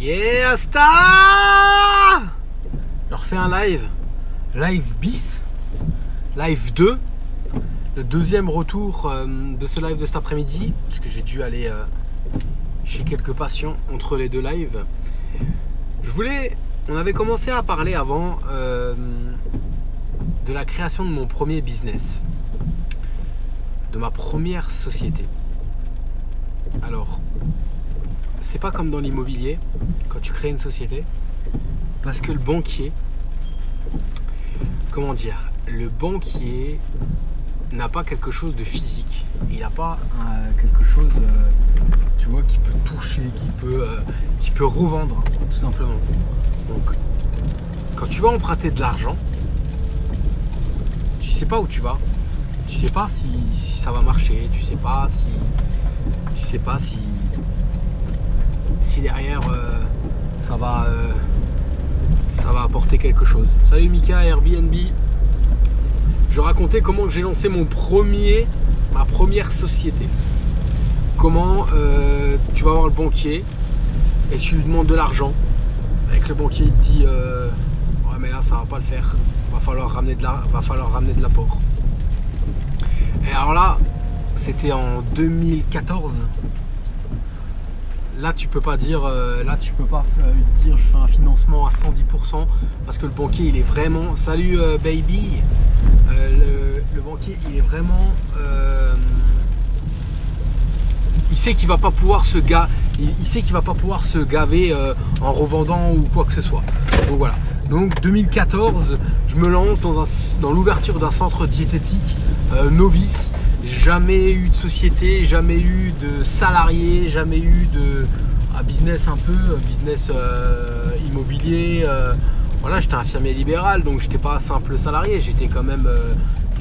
Yeah, Asta! Je refais un live bis, live 2, le deuxième retour de ce live de cet après-midi, parce que j'ai dû aller chez quelques patients entre les deux lives. On avait commencé à parler avant de la création de mon premier business, de ma première société. Alors, c'est pas comme dans l'immobilier, quand tu crées une société, parce que le banquier n'a pas quelque chose de physique. Il n'a pas quelque chose, tu vois, qui peut toucher, qui peut revendre, tout simplement. Donc, quand tu vas emprunter de l'argent, tu sais pas où tu vas. Tu sais pas si ça va marcher. Tu sais pas si derrière ça va apporter quelque chose. Salut Mika, Airbnb. Je racontais comment j'ai lancé ma première société. Comment tu vas voir le banquier et tu lui demandes de l'argent. Avec le banquier, il te dit ouais, mais là ça va pas le faire. Va falloir ramener de l'apport. Et alors là, c'était en 2014. Là, tu peux pas dire je fais un financement à 110% parce que le banquier, il est vraiment. Salut baby. Le banquier, il est vraiment. Il sait qu'il va pas pouvoir se gaver en revendant ou quoi que ce soit. Donc voilà. Donc 2014, je me lance dans l'ouverture d'un centre diététique novice. Jamais eu de société, jamais eu de salarié, jamais eu de business immobilier. Voilà, j'étais infirmier libéral, donc j'étais pas simple salarié, j'étais quand même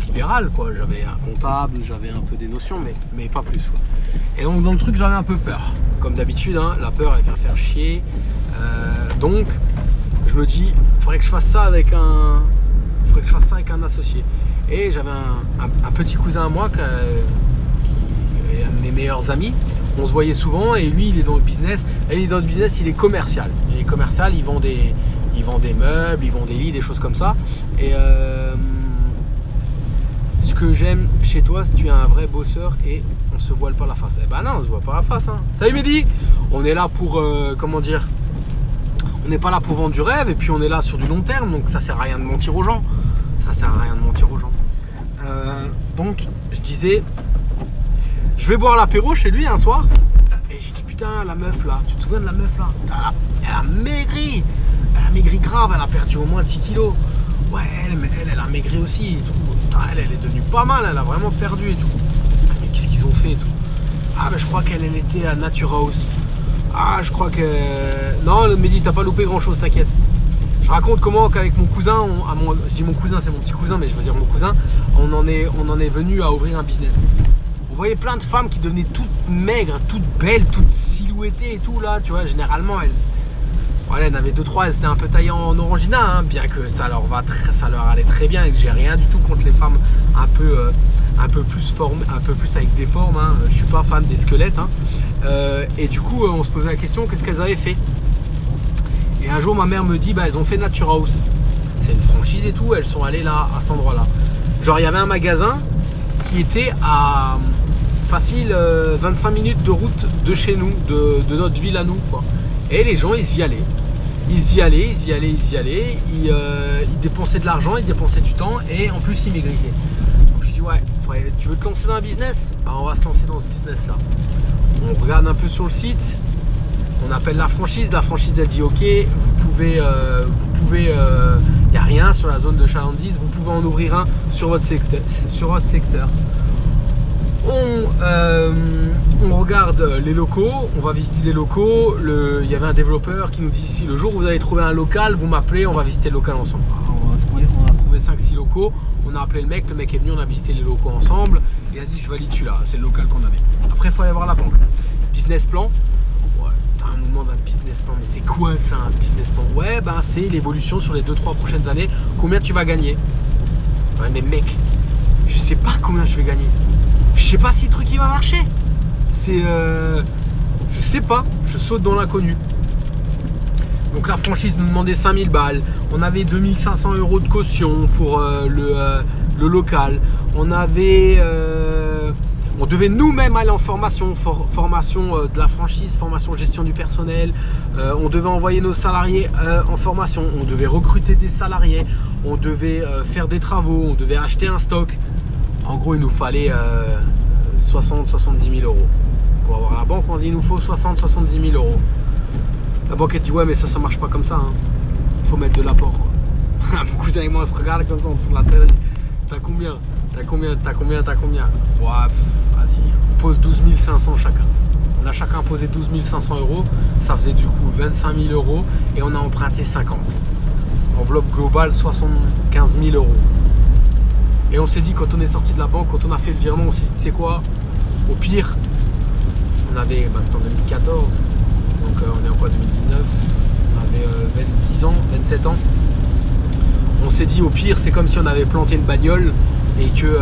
libéral, quoi. J'avais un comptable, j'avais un peu des notions, mais pas plus, quoi. Et donc dans le truc, j'avais un peu peur, comme d'habitude, hein, la peur elle vient faire chier. Donc je me dis, il faudrait que je fasse ça avec un associé. Et j'avais un petit cousin à moi qui est un de mes meilleurs amis. On se voyait souvent et lui, il est dans le business. Il est commercial. Il est commercial, il vend des meubles, il vend des lits, des choses comme ça. Et ce que j'aime chez toi, c'est que tu es un vrai bosseur et on se voile pas la face. Eh ben non, on se voit pas la face. Hein. Salut Mehdi, on est là pour on n'est pas là pour vendre du rêve et puis on est là sur du long terme, donc ça sert à rien de mentir aux gens. Donc je disais, je vais boire l'apéro chez lui un soir et j'ai dit putain, la meuf là, tu te souviens de la meuf là, elle a maigri grave, elle a perdu au moins 10 kilos. Ouais, elle a maigri aussi et tout. Putain, elle est devenue pas mal, elle a vraiment perdu et tout. Mais qu'est-ce qu'ils ont fait et tout? Ah, je crois qu'elle était à Nature House. Ah, je crois que... Non, le Mehdi, t'as pas loupé grand chose, t'inquiète. Je raconte comment qu'avec mon cousin, je dis mon cousin, c'est mon petit cousin, mais je veux dire mon cousin, on en est venu à ouvrir un business. On voyait plein de femmes qui devenaient toutes maigres, toutes belles, toutes silhouettées et tout là, tu vois, généralement elles en avaient 2-3, elles étaient un peu taillées en orangina, hein, bien que ça leur allait très bien et que j'ai rien du tout contre les femmes un peu plus formées, un peu plus avec des formes, hein. Je suis pas fan des squelettes, hein. Et du coup on se posait la question, qu'est-ce qu'elles avaient fait? Et un jour ma mère me dit, elles ont fait Nature House, c'est une franchise et tout, elles sont allées là, à cet endroit là. Genre il y avait un magasin qui était à facile 25 minutes de route de chez nous, de notre ville à nous, quoi. Et les gens, ils y allaient. Ils dépensaient de l'argent, ils dépensaient du temps et en plus ils maigrissaient. Donc je dis ouais, tu veux te lancer dans un business? On va se lancer dans ce business là. On regarde un peu sur le site, on appelle la franchise elle dit ok, vous pouvez, y a rien sur la zone de chalandise, vous pouvez en ouvrir un sur votre secteur. On regarde les locaux, on va visiter les locaux. Il y avait un développeur qui nous dit si le jour où vous allez trouver un local, vous m'appelez, on va visiter le local ensemble. On a trouvé 5-6 locaux, on a appelé le mec est venu, on a visité les locaux ensemble. Il a dit je valide celui-là, c'est le local qu'on avait. Après il faut aller voir la banque. Business plan. Ouais, on nous demande un business plan, mais c'est quoi ça un business plan? Ouais, c'est l'évolution sur les 2-3 prochaines années, combien tu vas gagner. Ouais, mais mec, je sais pas combien je vais gagner. Je sais pas si le truc il va marcher. Je sais pas, je saute dans l'inconnu. Donc la franchise nous demandait 5000 balles. On avait 2500 € de caution pour le local. On devait nous-mêmes aller en formation, formation de la franchise, formation gestion du personnel. On devait envoyer nos salariés en formation. On devait recruter des salariés. On devait faire des travaux. On devait acheter un stock. En gros, il nous fallait 60-70 000 € pour avoir la banque. On dit il nous faut 60-70 000 €. La banque elle dit ouais mais ça marche pas comme ça. Faut mettre de l'apport quoi. Mon cousin et moi on se regarde comme ça, on tourne la tête. T'as combien? Ouais, vas-y, on pose 12 500 chacun. On a chacun posé 12 500 €. Ça faisait du coup 25 000 € et on a emprunté 50. Enveloppe globale 75 000 €. Et on s'est dit quand on est sorti de la banque, quand on a fait le virement, on s'est dit tu sais quoi? Au pire, on avait, c'était en 2014. Donc on est en quoi 2019, on avait 26 ans, 27 ans. On s'est dit au pire c'est comme si on avait planté une bagnole et que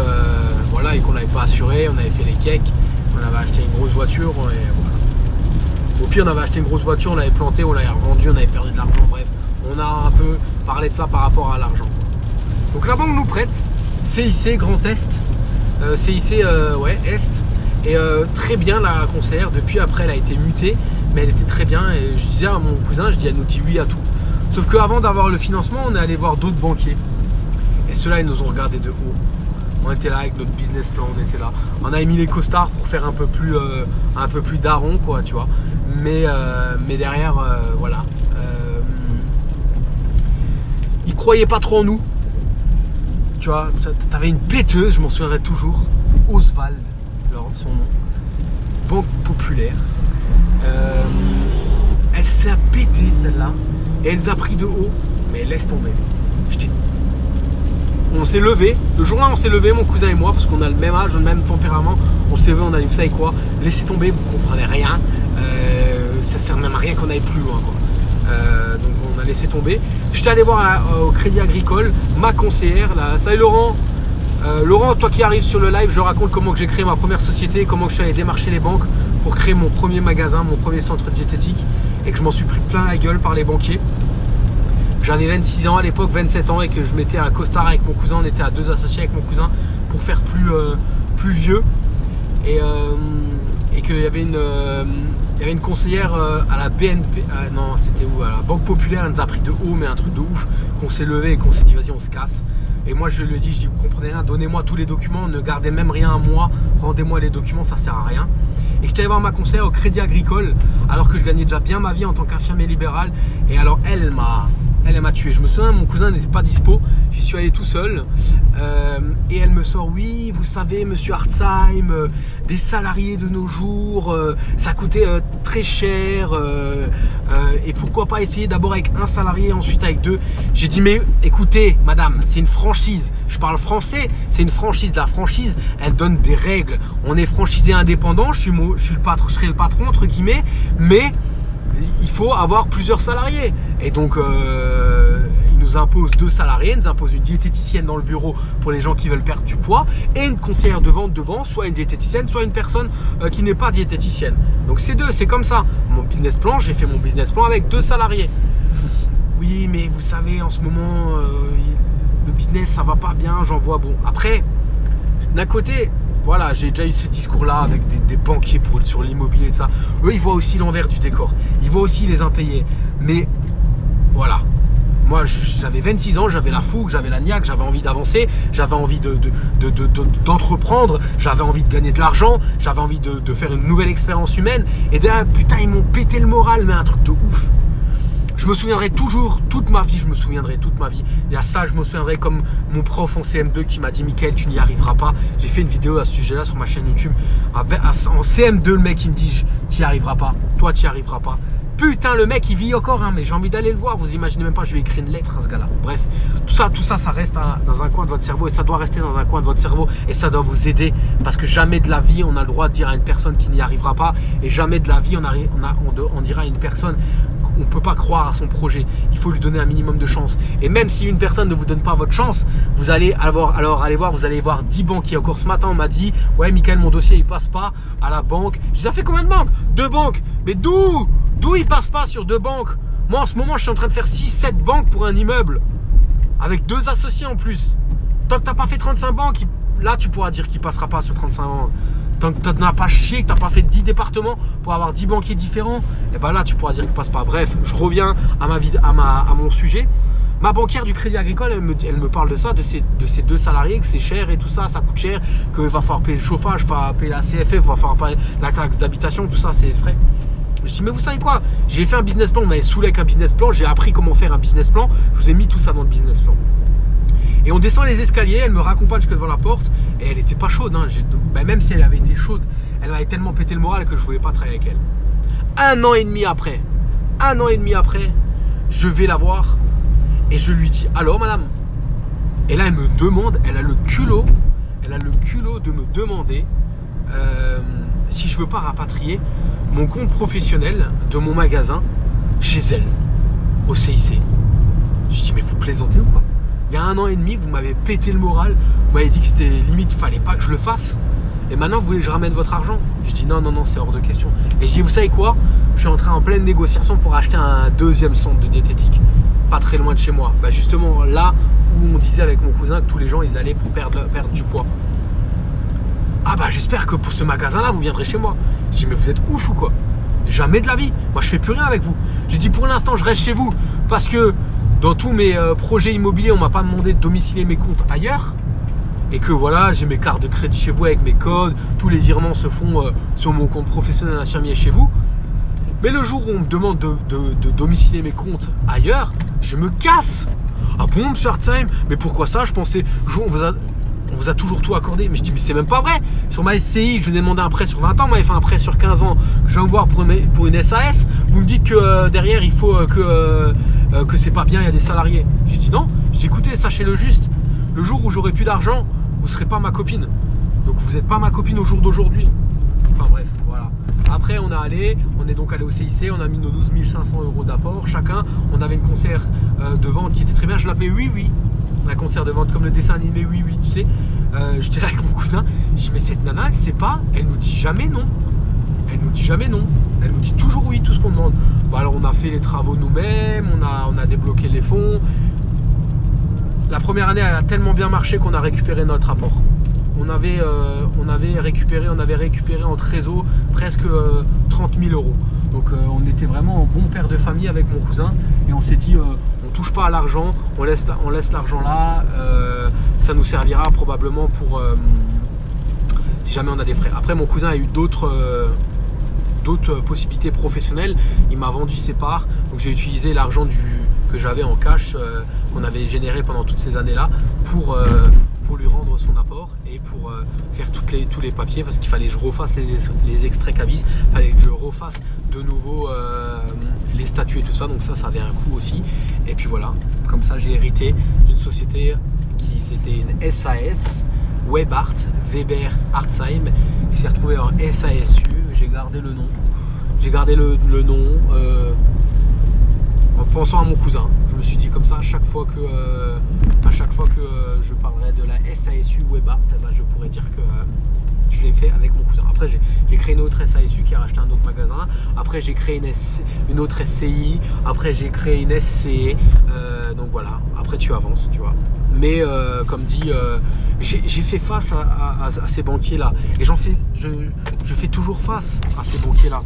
voilà et qu'on l'avait pas assuré, on avait fait les cakes, on avait acheté une grosse voiture et voilà. Au pire on avait acheté une grosse voiture, on l'avait plantée, on l'avait revendue, on avait perdu de l'argent, bref. On a un peu parlé de ça par rapport à l'argent. Donc la banque nous prête, CIC Grand Est, CIC Est. Et très bien la conseillère, depuis après elle a été mutée. Mais elle était très bien et je disais à mon cousin, elle nous dit oui à tout. Sauf qu'avant d'avoir le financement, on est allé voir d'autres banquiers. Et ceux-là, ils nous ont regardé de haut. On était là avec notre business plan, on était là. On avait mis les costards pour faire un peu plus daron, quoi, tu vois. Mais derrière, voilà. Ils croyaient pas trop en nous. Tu vois, t'avais une péteuse, je m'en souviendrai toujours. Oswald, son nom. Banque populaire. Elle s'est pété celle-là et elle les a pris de haut, mais laisse tomber. On s'est levé, le jour-là on s'est levé mon cousin et moi parce qu'on a le même âge, le même tempérament. On s'est levé, on a dit vous savez quoi, laissez tomber, vous comprenez rien, ça sert même à rien qu'on aille plus loin quoi. Donc on a laissé tomber. J'étais allé voir au Crédit Agricole ma conseillère là. Salut Laurent. Laurent, toi qui arrives sur le live, je raconte comment j'ai créé ma première société, comment je suis allé démarcher les banques pour créer mon premier magasin, mon premier centre diététique et que je m'en suis pris plein la gueule par les banquiers. J'avais 26 ans à l'époque, 27 ans et que je mettais un costard avec mon cousin, on était à 2 associés avec mon cousin pour faire plus vieux et qu'il y avait une conseillère à la BNP, non c'était où, à la Banque Populaire, elle nous a pris de haut mais un truc de ouf qu'on s'est levé et qu'on s'est dit vas-y on se casse. Et moi je lui ai dit, vous comprenez rien, donnez-moi tous les documents, ne gardez même rien à moi, rendez-moi les documents, ça sert à rien. Et j'étais allé voir ma conseillère au Crédit Agricole, alors que je gagnais déjà bien ma vie en tant qu'infirmier libéral. Et alors elle m'a tué. Je me souviens, mon cousin n'était pas dispo, j'y suis allé tout seul. Et elle me sort, oui, vous savez, monsieur Hartzheim, des salariés de nos jours, ça coûtait très cher. Et pourquoi pas essayer d'abord avec un salarié, ensuite avec 2. J'ai dit, mais écoutez, madame, c'est une franchise. Je parle français, c'est une franchise. La franchise, elle donne des règles. On est franchisé indépendant, je serai le patron, entre guillemets, mais il faut avoir plusieurs salariés. Et donc, ils nous imposent 2 salariés, ils nous imposent une diététicienne dans le bureau pour les gens qui veulent perdre du poids et une conseillère de vente devant, soit une diététicienne, soit une personne qui n'est pas diététicienne. Donc c'est 2, c'est comme ça. Mon business plan, j'ai fait mon business plan avec 2 salariés. Oui, mais vous savez, en ce moment, le business, ça va pas bien, j'en vois. Bon, après, d'un côté, voilà, j'ai déjà eu ce discours-là avec des banquiers sur l'immobilier et ça. Eux, ils voient aussi l'envers du décor. Ils voient aussi les impayés. Mais voilà. Moi, j'avais 26 ans, j'avais la fougue, j'avais la niaque, j'avais envie d'avancer, j'avais envie d'entreprendre, j'avais envie de gagner de l'argent, j'avais envie de faire une nouvelle expérience humaine. Et derrière, putain, ils m'ont pété le moral, mais un truc de ouf. Je me souviendrai toujours, toute ma vie, Et à ça, je me souviendrai comme mon prof en CM2 qui m'a dit, Mickaël, tu n'y arriveras pas. J'ai fait une vidéo à ce sujet-là sur ma chaîne YouTube. En CM2, le mec, il me dit, tu n'y arriveras pas. Toi, tu n'y arriveras pas. Putain, le mec, il vit encore, hein, mais j'ai envie d'aller le voir. Vous imaginez même pas, je lui ai écrit une lettre à ce gars-là. Bref, tout ça, ça reste dans un coin de votre cerveau. Et ça doit rester dans un coin de votre cerveau. Et ça doit vous aider. Parce que jamais de la vie, on a le droit de dire à une personne qui n'y arrivera pas. Et jamais de la vie, on dira à une personne on ne peut pas croire à son projet. Il faut lui donner un minimum de chance. Et même si une personne ne vous donne pas votre chance, vous allez vous allez voir 10 banquiers. Encore ce matin, on m'a dit, ouais, Mickaël, mon dossier, il passe pas à la banque. Je dis, ça fait combien de banques? 2 banques. Mais d'où il passe pas sur 2 banques? Moi, en ce moment, je suis en train de faire 6-7 banques pour un immeuble. Avec 2 associés en plus. Tant que t'as pas fait 35 banques, là, tu pourras dire qu'il passera pas sur 35 banques. Tant que tu n'as pas chié, que tu n'as pas fait 10 départements pour avoir 10 banquiers différents, et ben là, tu pourras dire qu'il passe pas. Bref, je reviens à mon sujet. Ma banquière du Crédit Agricole, elle me parle de ça, de ces 2 salariés, que c'est cher et tout ça, ça coûte cher, qu'il va falloir payer le chauffage, il va payer la CFF, il va falloir payer la taxe d'habitation, tout ça, c'est vrai. Je dis, mais vous savez quoi? J'ai fait un business plan, vous m'avez saoulé avec un business plan, j'ai appris comment faire un business plan, je vous ai mis tout ça dans le business plan. Et on descend les escaliers, elle me raccompagne jusque devant la porte, et elle était pas chaude, hein. Même si elle avait été chaude, elle m'avait tellement pété le moral que je voulais pas travailler avec elle. 1 an et demi après, je vais la voir, et je lui dis, alors madame? Et là elle me demande, elle a le culot de me demander si je veux pas rapatrier mon compte professionnel de mon magasin chez elle, au CIC. Je dis, mais vous plaisantez ou quoi? Il y a 1 an et demi, vous m'avez pété le moral, vous m'avez dit que c'était limite, fallait pas que je le fasse. Et maintenant, vous voulez que je ramène votre argent? Je dis non, c'est hors de question. Et je dis, vous savez quoi? Je suis en pleine négociation pour acheter un 2e centre de diététique, pas très loin de chez moi. Bah justement, là où on disait avec mon cousin que tous les gens, ils allaient pour perdre du poids. Ah bah j'espère que pour ce magasin-là, vous viendrez chez moi. Je dis, mais vous êtes ouf ou quoi? Jamais de la vie. Moi, je fais plus rien avec vous. J'ai dit, pour l'instant, je reste chez vous parce que dans tous mes projets immobiliers, on m'a pas demandé de domicilier mes comptes ailleurs. Et que voilà, j'ai mes cartes de crédit chez vous avec mes codes. Tous les virements se font sur mon compte professionnel infirmier chez vous. Mais le jour où on me demande de domicilier mes comptes ailleurs, je me casse. Ah bon, monsieur Hartzheim? Mais pourquoi ça? Je pensais, on vous a toujours tout accordé. Mais je dis, mais c'est même pas vrai. Sur ma SCI, je vous ai demandé un prêt sur 20 ans. On m'avait fait un prêt sur 15 ans. Je viens vous voir pour une SAS. Vous me dites que derrière, il faut que c'est pas bien, il y a des salariés. J'ai dit non. J'ai dit, écoutez, sachez-le juste. Le jour où j'aurai plus d'argent, vous serez pas ma copine. Donc vous n'êtes pas ma copine au jour d'aujourd'hui. Enfin bref, voilà. Après, on est donc allé au CIC. On a mis nos 12 500 € d'apport chacun. On avait une concert de vente qui était très bien. Je l'appelais Oui. Un concert de vente comme le dessin animé Oui, tu sais. Je dirais avec mon cousin, je dis, mais cette nana, elle sait pas, elle nous dit jamais non. Elle nous dit toujours oui, tout ce qu'on demande. Bon, alors on a fait les travaux nous-mêmes, on a débloqué les fonds. La première année, elle a tellement bien marché qu'on a récupéré notre apport. On avait récupéré en trésor presque 30 000 €. Donc on était vraiment en bon père de famille avec mon cousin et on s'est dit on touche pas à l'argent, on laisse l'argent là, ça nous servira probablement pour si jamais on a des frais. Après mon cousin a eu d'autres possibilités professionnelles, il m'a vendu ses parts, donc j'ai utilisé l'argent que j'avais en cash qu'on avait généré pendant toutes ces années là pour lui rendre son apport et pour faire tous les papiers parce qu'il fallait que je refasse les extraits cabis, il fallait que je refasse de nouveau les statuts et tout ça, donc ça avait un coût aussi. Et puis voilà, comme ça j'ai hérité d'une société c'était une SAS, Webart, Weber Hartzheim, qui s'est retrouvée en SASU. J'ai gardé le nom en pensant à mon cousin. Je me suis dit comme ça, à chaque fois que je parlerai de la SASU Webart, je pourrais dire que je l'ai fait avec mon cousin. Après j'ai créé une autre SASU qui a racheté un autre magasin. Après j'ai créé une autre SCI. Après j'ai créé une SC. Donc voilà, après tu avances, tu vois. Mais comme dit, j'ai fait face à ces banquiers là. Et je fais toujours face à ces banquiers là.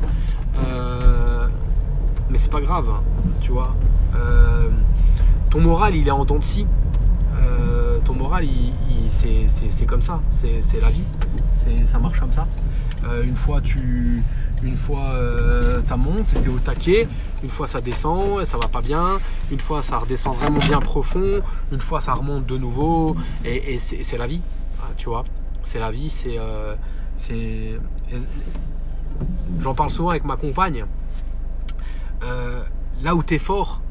Mais c'est pas grave, hein, tu vois. Ton moral il est en dents de scie. Ton moral c'est comme ça, c'est la vie, ça marche comme ça. Une fois ça monte, t'es au taquet, une fois ça descend et ça va pas bien, une fois ça redescend vraiment bien profond, une fois ça remonte de nouveau et c'est la vie, tu vois. C'est la vie, j'en parle souvent avec ma compagne. Là où t'es fort,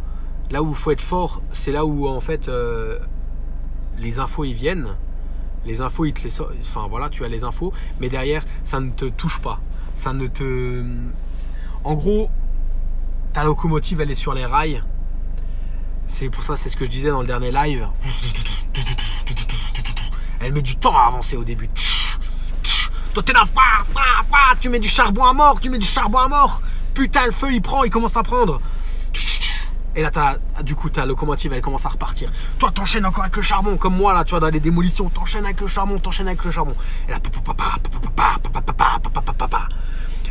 là où il faut être fort, c'est là où en fait les infos ils viennent, les infos ils te les sortent, enfin voilà, tu as les infos, mais derrière ça ne te touche pas, ça ne te, en gros ta locomotive elle est sur les rails. C'est pour ça, c'est ce que je disais dans le dernier live, elle met du temps à avancer au début. Toi t'es là, tu mets du charbon à mort, putain le feu il commence à prendre. Et là, du coup, ta locomotive, elle commence à repartir. Toi, t'enchaînes encore avec le charbon, comme moi, là, tu vois, dans les démolitions, t'enchaînes avec le charbon, t'enchaînes avec le charbon. Et là,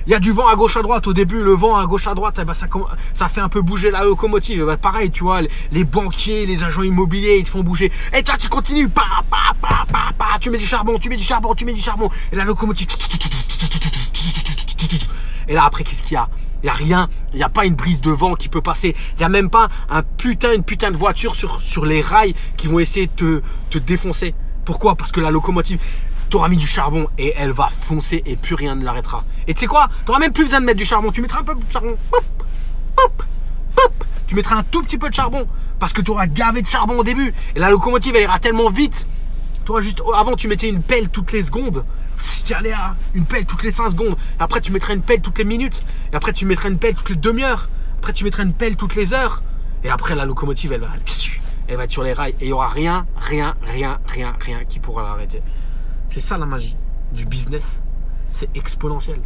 il y a du vent à gauche à droite. Au début, le vent à gauche à droite, eh ben, ça fait un peu bouger la locomotive. Eh ben, pareil, tu vois, les banquiers, les agents immobiliers, ils te font bouger. Et toi, tu continues. Tu mets du charbon, tu mets du charbon, tu mets du charbon. Et la locomotive. Et là, après, qu'est-ce qu'il y a? Il n'y a rien, il n'y a pas une brise de vent qui peut passer. Il n'y a même pas une putain de voiture sur les rails qui vont essayer de te défoncer. Pourquoi? Parce que la locomotive, tu auras mis du charbon et elle va foncer et plus rien ne l'arrêtera. Et tu sais quoi? Tu n'auras même plus besoin de mettre du charbon. Tu mettras un peu de charbon. Tu mettras un tout petit peu de charbon parce que tu auras gavé de charbon au début. Et la locomotive, elle ira tellement vite. Avant, tu mettais une pelle toutes les secondes. Tu allais à une pelle toutes les 5 secondes. Et après, tu mettrais une pelle toutes les minutes. Et après, tu mettrais une pelle toutes les demi-heures. Après, tu mettrais une pelle toutes les heures. Et après, la locomotive, elle va être sur les rails. Et il n'y aura rien qui pourra l'arrêter. C'est ça la magie du business. C'est exponentiel.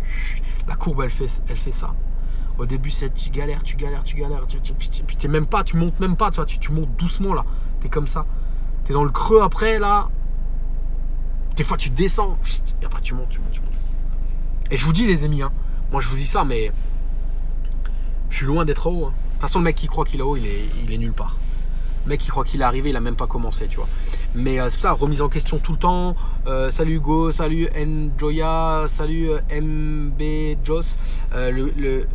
La courbe, elle fait ça. Au début, tu galères. Puis tu montes même pas. Tu montes doucement là. Tu es comme ça. Tu es dans le creux après là. Des fois, tu descends, et après, tu montes. Et je vous dis, les amis, hein, moi, je vous dis ça, mais je suis loin d'être haut. Hein. De toute façon, le mec qui croit qu'il est haut, il est nulle part. Le mec qui croit qu'il est arrivé, il a même pas commencé, tu vois. Mais c'est pour ça, remise en question tout le temps. Salut Hugo, salut Enjoya, salut MB Joss. Le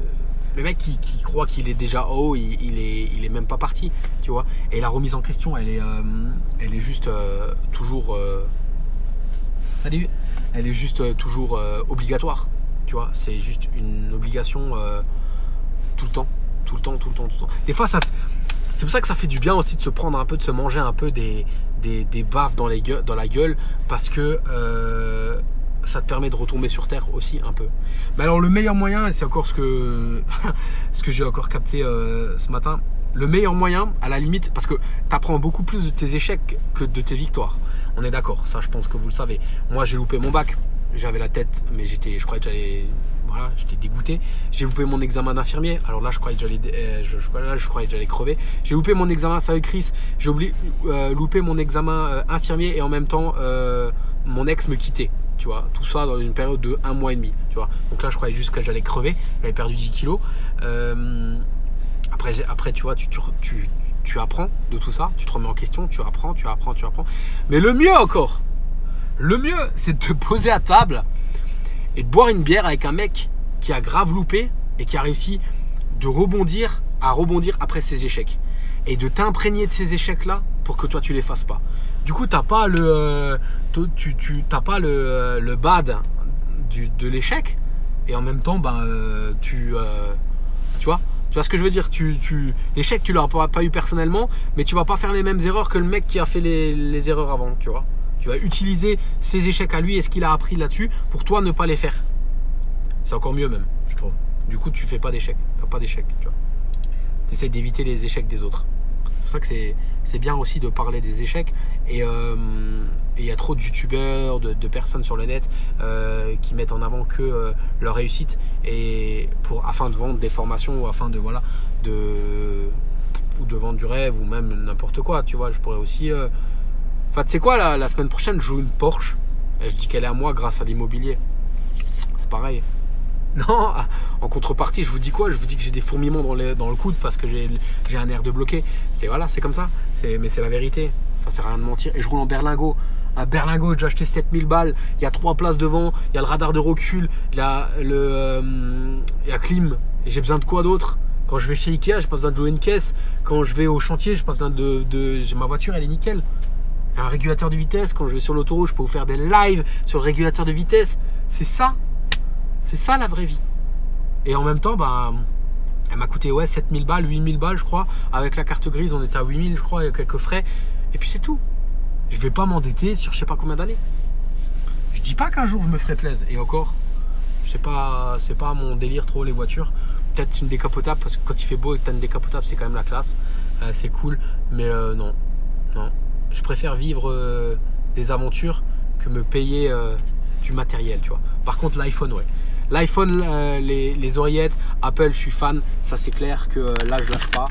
mec qui croit qu'il est déjà haut, il est même pas parti, tu vois. Et la remise en question, elle est juste toujours... Salut. Elle est juste toujours obligatoire, tu vois. C'est juste une obligation tout le temps. Des fois, c'est pour ça que ça fait du bien aussi de se prendre un peu, de se manger un peu des baffes dans la gueule, parce que ça te permet de retomber sur terre aussi un peu. Mais alors, le meilleur moyen, et c'est encore ce que j'ai encore capté ce matin, le meilleur moyen, à la limite, parce que tu apprends beaucoup plus de tes échecs que de tes victoires. On est d'accord, ça je pense que vous le savez. Moi j'ai loupé mon bac, j'avais la tête, mais j'étais dégoûté. J'ai loupé mon examen d'infirmier, alors là je croyais que j'allais crever. J'ai loupé mon examen, salut Chris, j'ai loupé mon examen infirmier et en même temps mon ex me quittait. Tu vois, tout ça dans une période de 1 mois et demi, tu vois. Donc là je croyais juste que j'allais crever, j'avais perdu 10 kilos. Après tu vois, tu apprends de tout ça, tu te remets en question, tu apprends. Mais le mieux encore, c'est de te poser à table et de boire une bière avec un mec qui a grave loupé et qui a réussi à rebondir après ses échecs. Et de t'imprégner de ces échecs-là pour que toi, tu les fasses pas. Du coup, t'as pas le bad de l'échec et en même temps, tu vois. Tu vois ce que je veux dire? L'échec, tu l'auras pas eu personnellement, mais tu vas pas faire les mêmes erreurs que le mec qui a fait les erreurs avant, tu vois. Tu vas utiliser ses échecs à lui et ce qu'il a appris là-dessus pour toi ne pas les faire. C'est encore mieux même, je trouve. Du coup, tu fais pas d'échecs. Tu n'as pas d'échecs, tu vois. Tu essaies d'éviter les échecs des autres. C'est pour ça que c'est bien aussi de parler des échecs. Et il y a trop de youtubeurs, de personnes sur le net qui mettent en avant que leur réussite afin de vendre des formations ou afin de ou de vendre du rêve ou même n'importe quoi, tu vois. Je pourrais aussi enfin tu sais quoi, la semaine prochaine je joue une Porsche et je dis qu'elle est à moi grâce à l'immobilier. C'est pareil. Non, en contrepartie, je vous dis quoi? Je vous dis que j'ai des fourmillements dans le coude parce que j'ai un air de bloqué. C'est comme ça. Mais c'est la vérité. Ça sert à rien de mentir. Et je roule en berlingot. Un berlingot, j'ai acheté 7000 balles. Il y a 3 places devant. Il y a le radar de recul. Il y a la clim. Et j'ai besoin de quoi d'autre? Quand je vais chez Ikea, j'ai pas besoin de louer une caisse. Quand je vais au chantier, j'ai pas besoin ma voiture, elle est nickel. Un régulateur de vitesse. Quand je vais sur l'autoroute, je peux vous faire des lives sur le régulateur de vitesse. C'est ça. C'est ça la vraie vie. Et en même temps, elle m'a coûté 7000 balles, 8000 balles je crois. Avec la carte grise, on était à 8000 je crois, il y a quelques frais. Et puis c'est tout. Je vais pas m'endetter sur je sais pas combien d'années. Je dis pas qu'un jour je me ferai plaisir. Et encore, c'est pas mon délire trop les voitures. Peut-être une décapotable, parce que quand il fait beau et que t'as une décapotable, c'est quand même la classe. C'est cool. Mais non. Je préfère vivre des aventures que me payer du matériel, tu vois. Par contre, l'iPhone, ouais. L'iPhone, les oreillettes, Apple, je suis fan. Ça, c'est clair que là, je lâche pas.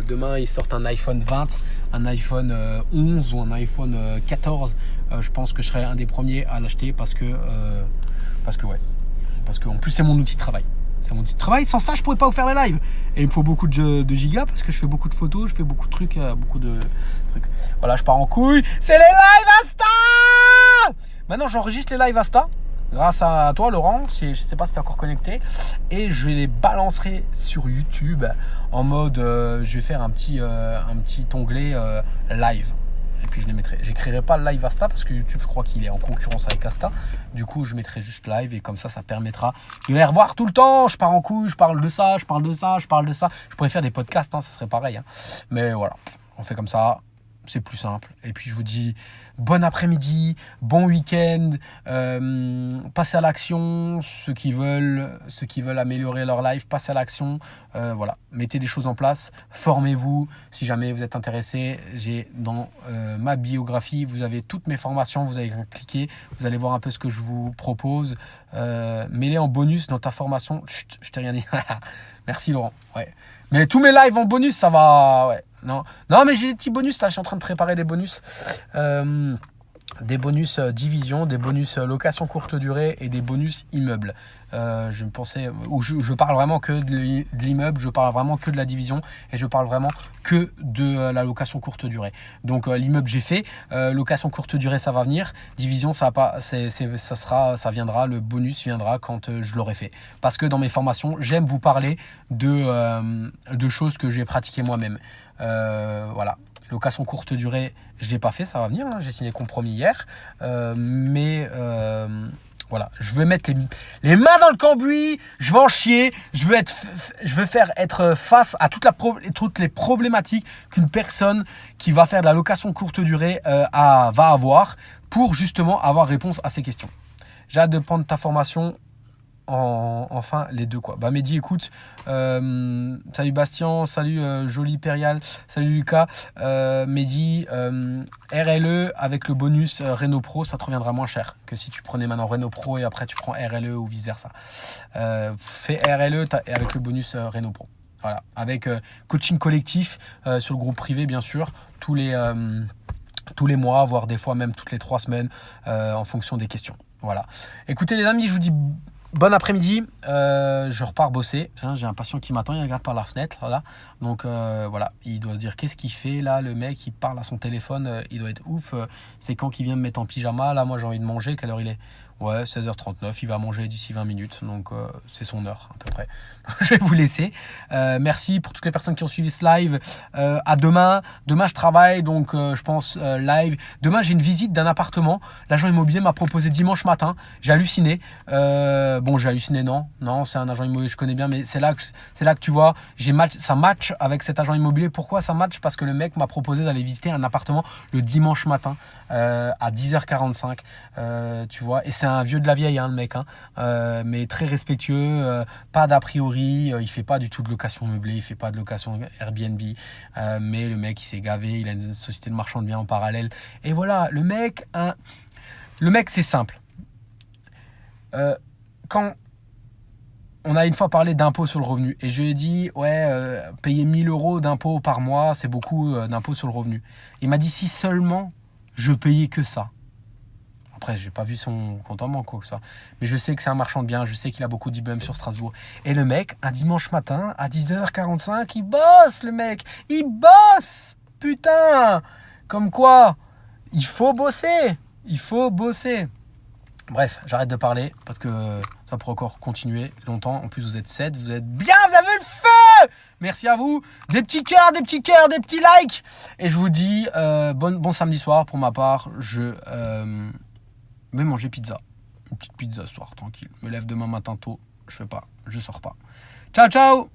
Demain, ils sortent un iPhone 20, un iPhone 11 ou un iPhone 14. Je pense que je serai un des premiers à l'acheter parce que en plus, c'est mon outil de travail. C'est mon outil de travail. Sans ça, je pourrais pas vous faire des lives. Et il me faut beaucoup de gigas parce que je fais beaucoup de photos, je fais beaucoup de trucs, Voilà, je pars en couille. C'est les lives Insta. Maintenant, j'enregistre les lives Insta. Grâce à toi, Laurent, je ne sais pas si tu es encore connecté. Et je les balancerai sur YouTube en mode, je vais faire un petit onglet live. Et puis je les mettrai. J'écrirai pas live Insta parce que YouTube, je crois qu'il est en concurrence avec Insta. Du coup, je mettrai juste live et comme ça permettra de les revoir tout le temps. Je pars en couille, je parle de ça, je parle de ça, je parle de ça. Je pourrais faire des podcasts, ça serait pareil. Mais voilà, on fait comme ça. C'est plus simple. Et puis je vous dis bon après-midi, bon week-end, passez à l'action, ceux qui veulent améliorer leur life, passez à l'action, voilà, mettez des choses en place, formez-vous, si jamais vous êtes intéressé, j'ai dans ma biographie, vous avez toutes mes formations, vous avez cliqué, vous allez voir un peu ce que je vous propose, mets-les en bonus dans ta formation. Chut, je t'ai rien dit. Merci Laurent. Ouais. Mais tous mes lives en bonus, ça va. Ouais. Non, mais j'ai des petits bonus là. Je suis en train de préparer des bonus. Des bonus division, des bonus location courte durée et des bonus immeubles. Je pensais, où je parle vraiment que de l'immeuble, je parle vraiment que de la division et je parle vraiment que de la location courte durée. Donc l'immeuble j'ai fait, location courte durée ça va venir, division ça viendra, le bonus viendra quand je l'aurai fait. Parce que dans mes formations, j'aime vous parler de choses que j'ai pratiquées moi-même. Voilà. Location courte durée, je ne l'ai pas fait, ça va venir, j'ai signé compromis hier. Voilà, je vais mettre les mains dans le cambouis, je vais en chier, je veux être face à toutes les problématiques qu'une personne qui va faire de la location courte durée va avoir pour justement avoir réponse à ces questions. J'ai hâte de prendre ta formation. Enfin les deux quoi. Mehdi écoute, salut Bastien, salut Jolie Périal, salut Lucas, Mehdi, RLE avec le bonus Renault Pro ça te reviendra moins cher que si tu prenais maintenant Renault Pro et après tu prends RLE ou vice versa. Fais RLE et avec le bonus Renault Pro. Voilà, avec coaching collectif sur le groupe privé bien sûr, tous les mois, voire des fois même toutes les 3 semaines en fonction des questions. Voilà. Écoutez les amis, je vous dis bon après-midi, je repars bosser, j'ai un patient qui m'attend, il regarde par la fenêtre, voilà. Donc voilà, il doit se dire qu'est-ce qu'il fait là, le mec il parle à son téléphone, il doit être ouf, c'est quand qu'il vient me mettre en pyjama, là moi j'ai envie de manger, quelle heure il est ? Ouais, 16h39, il va manger d'ici 20 minutes, donc c'est son heure à peu près. Je vais vous laisser. Merci pour toutes les personnes qui ont suivi ce live. À demain. Demain, je travaille, donc je pense live. Demain, j'ai une visite d'un appartement. L'agent immobilier m'a proposé dimanche matin. J'ai halluciné. J'ai halluciné, non, c'est un agent immobilier que je connais bien, mais c'est là que tu vois, ça match avec cet agent immobilier. Pourquoi ça match ? Parce que le mec m'a proposé d'aller visiter un appartement le dimanche matin à 10h45. Tu vois, et c'est un vieux de la vieille, le mec, mais très respectueux, pas d'a priori, il fait pas du tout de location meublée, il fait pas de location Airbnb, mais le mec il s'est gavé, il a une société de marchand de biens en parallèle, et voilà, le mec c'est simple. Quand on a une fois parlé d'impôt sur le revenu, et je lui ai dit, payer 1 000 € d'impôt par mois, c'est beaucoup d'impôt sur le revenu. Il m'a dit, si seulement je payais que ça. Après, j'ai pas vu son compte en banque, quoi que ça. Mais je sais que c'est un marchand de biens, je sais qu'il a beaucoup d'immeubles sur Strasbourg. Et le mec, un dimanche matin, à 10h45, il bosse, le mec. Il bosse. Putain. Comme quoi, il faut bosser. Bref, j'arrête de parler parce que ça pourrait encore continuer longtemps. En plus, vous êtes 7, vous êtes bien, vous avez le feu. Merci à vous. Des petits cœurs, des petits likes. Et je vous dis bon samedi soir pour ma part. Je vais manger pizza. Une petite pizza ce soir, tranquille. Je me lève demain matin tôt. Je sors pas. Ciao, ciao.